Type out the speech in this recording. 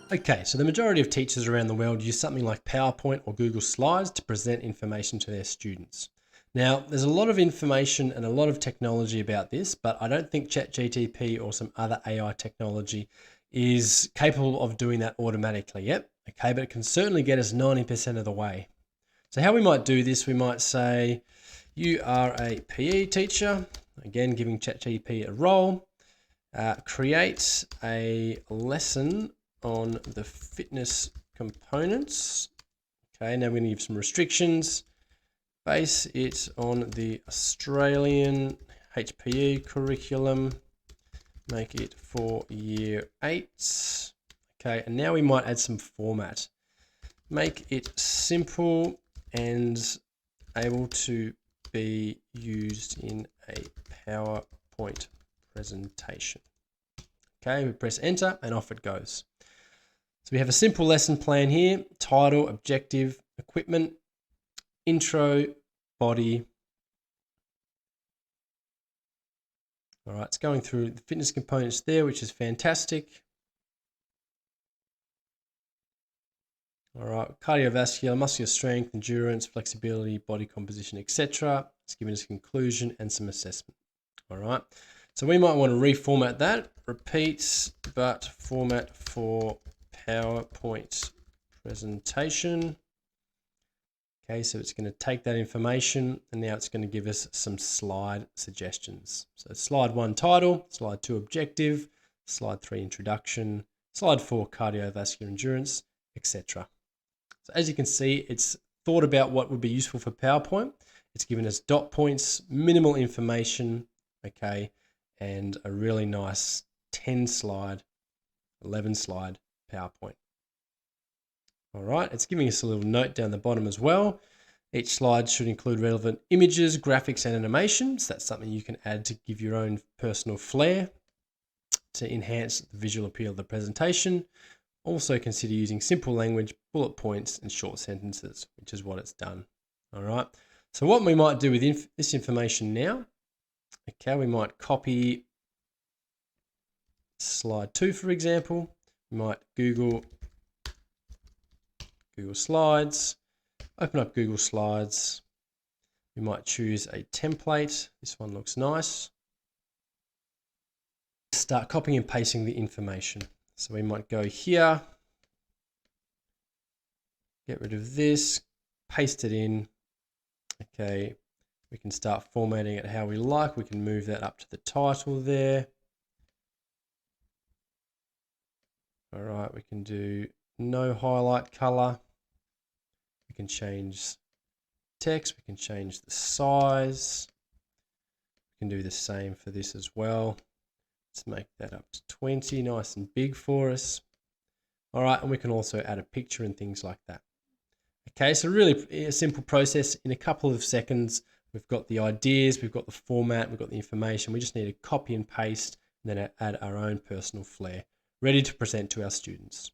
Okay, so the majority of teachers around the world use something like PowerPoint or Google Slides to present information to their students. Now, there's a lot of information and a lot of technology about this, but I don't think ChatGPT or some other AI technology is capable of doing that automatically yet. Okay, but it can certainly get us 90% of the way. So how we might do this, we might say, you are a PE teacher, again, giving ChatGPT a role, create a lesson on the fitness components. Okay, now we're going to give some restrictions. Base it on the Australian HPE curriculum. Make it for year 8. Okay, and now we might add some format. Make it simple and able to be used in a PowerPoint presentation. Okay, we press enter and off it goes. So we have a simple lesson plan here: title, objective, equipment, intro, body. All right, it's going through the fitness components there, which is fantastic. All right, cardiovascular, muscular strength, endurance, flexibility, body composition, etc. It's giving us a conclusion and some assessment. All right, so we might want to reformat that. Repeat, but format for PowerPoint presentation. Okay, so it's going to take that information and now it's going to give us some slide suggestions. So slide 1 title, slide 2 objective, slide 3 introduction, slide 4 cardiovascular endurance, etc. So as you can see, it's thought about what would be useful for PowerPoint. It's given us dot points, minimal information, okay, and a really nice 10 slide, 11 slide PowerPoint. All right, it's giving us a little note down the bottom as well. Each slide should include relevant images, graphics, and animations. That's something you can add to give your own personal flair to enhance the visual appeal of the presentation. Also consider using simple language, bullet points, and short sentences, which is what it's done. All right, so what we might do with this information now, okay, we might copy slide 2, for example. We might Google Slides, open up Google Slides. We might choose a template. This one looks nice. Start copying and pasting the information. So we might go here, get rid of this, paste it in. Okay, we can start formatting it how we like. We can move that up to the title there. All right, we can do no highlight color. We can change text, we can change the size. We can do the same for this as well. Let's make that up to 20, nice and big for us. All right, and we can also add a picture and things like that. Okay, so really a simple process. In a couple of seconds, we've got the ideas, we've got the format, we've got the information. We just need to copy and paste and then add our own personal flair, ready to present to our students.